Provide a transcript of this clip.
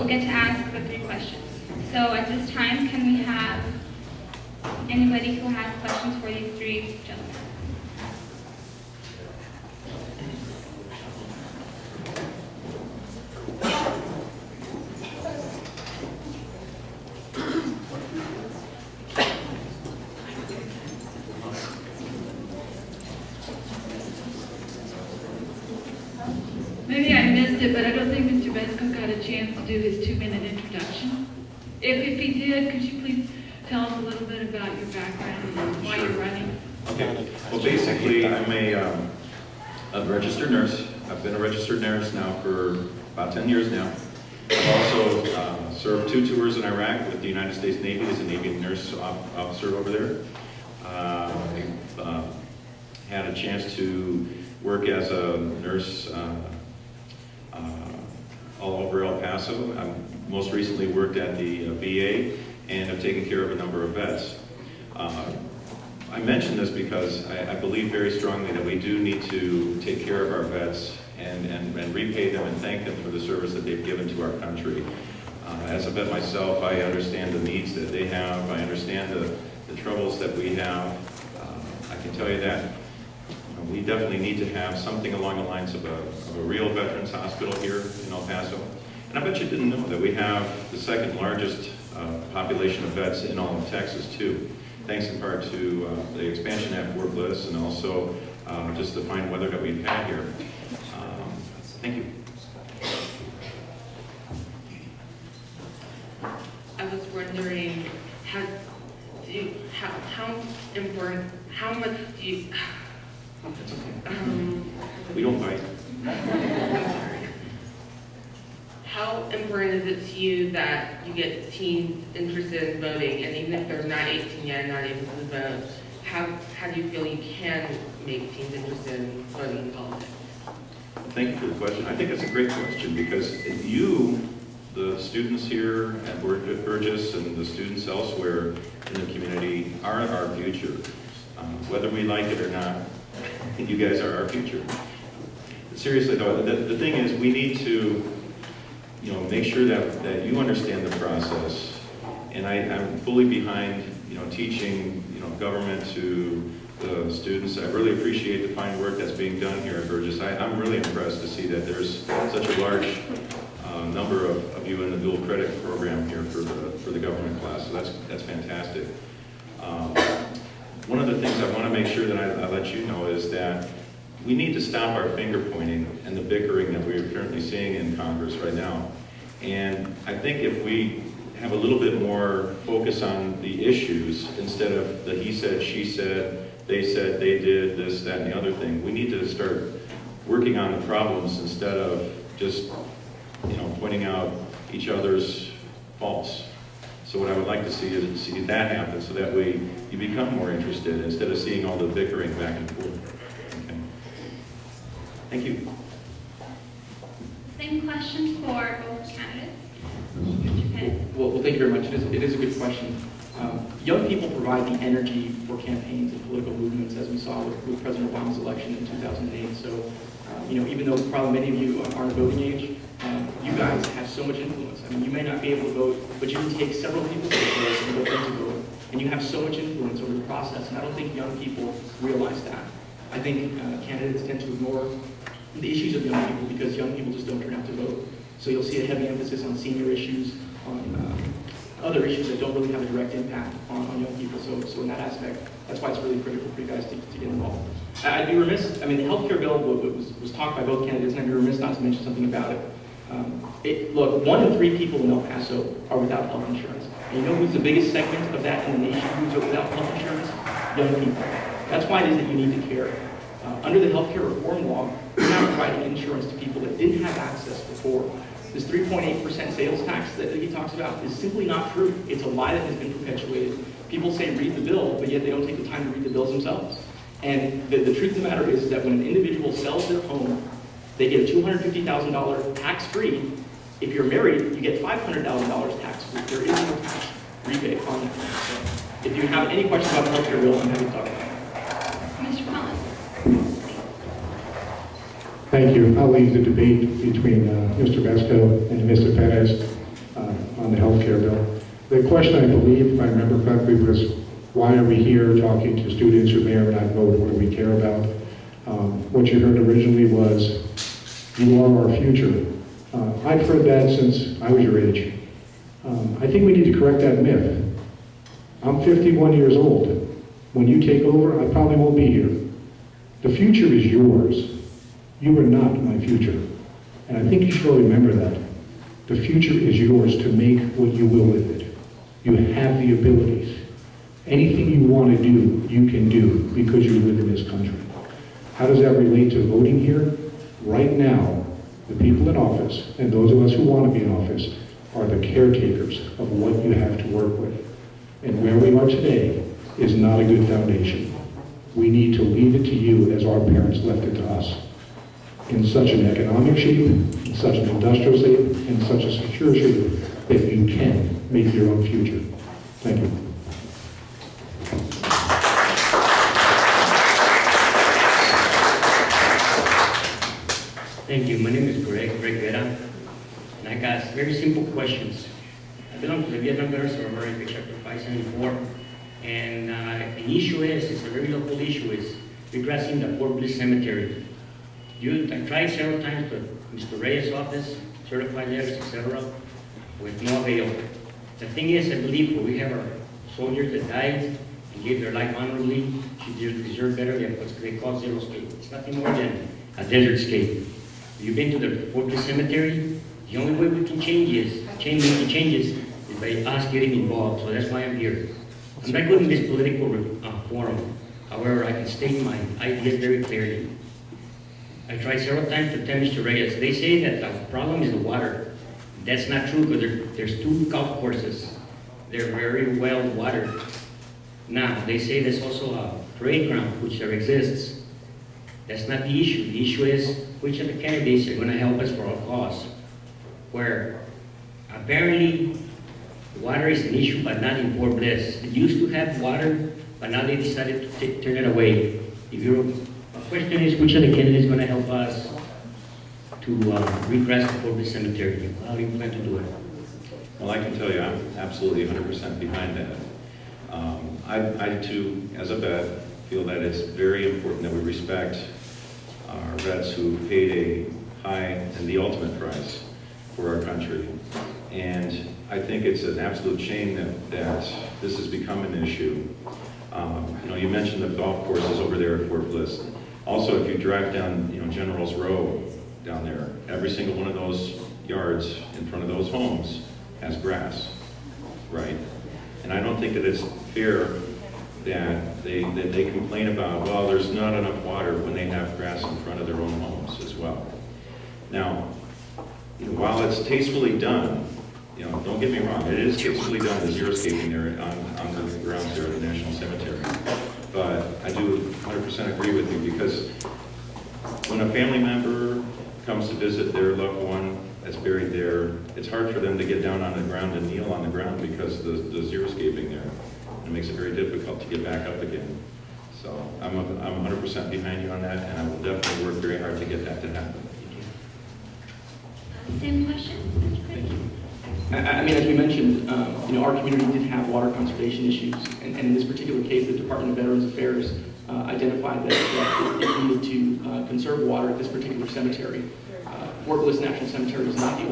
get to ask the 3 questions. So at this time, can we have anybody who has questions for these 3 gentlemen? Maybe I missed it, but I don't think Mr. Vesco got a chance to do his 2-minute introduction. If he did, could you please tell us a little bit about your background and why you're running? Okay. Well, basically, I'm a registered nurse. I've been a registered nurse now for about 10 years now. I've also served 2 tours in Iraq with the United States Navy as a Navy nurse officer over there. I've had a chance to work as a nurse all over El Paso. I've most recently worked at the VA and have taken care of a number of vets. I mention this because I believe very strongly that we do need to take care of our vets and repay them and thank them for the service that they've given to our country. As a vet myself, I understand the needs that they have. I understand the troubles that we have. I can tell you that we definitely need to have something along the lines of a real veterans hospital here in El Paso. And I bet you didn't know that we have the 2nd largest population of vets in all of Texas too, thanks in part to the expansion at Fort Bliss and also just the fine weather that we've had here. Thank you. I was wondering, how important, how much do you, we don't bite. sorry. How important is it to you that you get teens interested in voting, and even if they're not 18 yet and not able to vote, how do you feel you can make teens interested in voting in politics? Thank you for the question. I think it's a great question because you, the students here at Burges and the students elsewhere in the community are our future. Whether we like it or not, you guys are our future. Seriously though, the thing is we need to make sure that you understand the process. And I'm fully behind teaching government to the students. I really appreciate the fine work that's being done here at Burges. I'm really impressed to see that there's such a large number of you in the dual credit program here for the government class. So that's fantastic. One of the things I want to make sure that I let you know is that we need to stop our finger pointing and the bickering that we're currently seeing in Congress right now. And I think if we have a little bit more focus on the issues instead of the he said, she said, they did, this, that, and the other thing, we need to start working on the problems instead of just pointing out each other's faults. So what I would like to see is see that happen so that way you become more interested instead of seeing all the bickering back and forth. Okay. Thank you. Same question for both candidates. Well, thank you very much. It is a good question. Young people provide the energy for campaigns and political movements, as we saw with President Obama's election in 2008. So, even though probably many of you aren't voting age, you guys have so much influence. I mean, you may not be able to vote, but you can take several people to vote and get them to vote. And you have so much influence over the process, and I don't think young people realize that. I think candidates tend to ignore the issues of young people because young people just don't turn out to vote. So you'll see a heavy emphasis on senior issues, on other issues that don't really have a direct impact on young people. So in that aspect, that's why it's really critical for you guys to get involved. I'd be remiss, I mean, the healthcare bill was talked by both candidates, and I'd be remiss not to mention something about it. Look, 1 in 3 people in El Paso are without health insurance. And you know who's the biggest segment of that in the nation who's without health insurance? Young people. That's why it is that you need to care. Under the healthcare reform law, we're now providing insurance to people that didn't have access before. This 3.8% sales tax that he talks about is simply not true. It's a lie that has been perpetuated. People say read the bill, but yet they don't take the time to read the bills themselves. And the truth of the matter is that when an individual sells their home, they get a $250,000 tax-free. If you're married, you get $500,000 tax-free. There is no tax rebate on that. So if you have any questions about the healthcare bill, I'm happy to talk about it. Mr. Collins. Thank you. I'll leave the debate between Mr. Vesco and Mr. Perez on the health care bill. The question, I believe, if I remember correctly, was why are we here talking to students who may or may not vote? What do we care about? What you heard originally was, you are our future. I've heard that since I was your age. I think we need to correct that myth. I'm 51 years old. When you take over, I probably won't be here. The future is yours. You are not my future. And I think you should all remember that. The future is yours to make what you will with it. You have the abilities. Anything you want to do, you can do because you live in this country. How does that relate to voting here? Right now, the people in office, and those of us who want to be in office, are the caretakers of what you have to work with. And where we are today is not a good foundation. We need to leave it to you as our parents left it to us. In such an economic shape, in such an industrial shape, in such a secure shape, that you can make your own future. Thank you. Thank you. My name is Greg Vera, and I got very simple questions. I belong to the Vietnam Veterans Sorority, Chapter 574, and the issue it's a very local issue, is regressing the Fort Bliss Cemetery. I tried several times to Mr. Reyes' office, certified letters, etc., with no avail. The thing is, I believe when we have our soldiers that died and gave their life honorably, should deserve better than what they call zero escape. It's nothing more than a desert escape. You've been to the Fort Bliss Cemetery. The only way we can make the changes is by us getting involved. So that's why I'm here. I'm not good in this political forum. However, I can state my ideas very clearly. I tried several times to tell Mr. Reyes. They say that the problem is the water. That's not true because there's 2 golf courses. They're very well watered. Now, they say there's also a parade ground, which there exists. That's not the issue. The issue is which of the candidates are going to help us for our cause. Where apparently water is an issue, but not in Fort Bliss. It used to have water, but now they decided to turn it away. The question is, which of the candidates is going to help us to regress the Fort Bliss Cemetery? How do you plan to do it? Well, I can tell you, I'm absolutely 100% behind that. I too, as a vet, feel that it's very important that we respect our vets who paid a high and the ultimate price for our country. And I think it's an absolute shame that this has become an issue. You mentioned the golf courses over there at Fort Bliss. Also, if you drive down, General's Row down there, every single one of those yards in front of those homes has grass, right? And I don't think that it's fair that they complain about, well, there's not enough water when they have grass in front of their own homes as well. Now, while it's tastefully done, don't get me wrong, it is tastefully done, the zero escaping there on the grounds there at the National Cemetery. But I do 100% agree with you, because when a family member comes to visit their loved one that's buried there, it's hard for them to get down on the ground and kneel on the ground because the zero escaping there. It makes it very difficult to get back up again. So I'm 100% behind you on that, and I will definitely work very hard to get that to happen. Same question? Thank you. I mean, as we mentioned, our community did have water conservation issues, and in this particular case, the Department of Veterans Affairs identified that it needed to conserve water at this particular cemetery. Fort Bliss National Cemetery is not the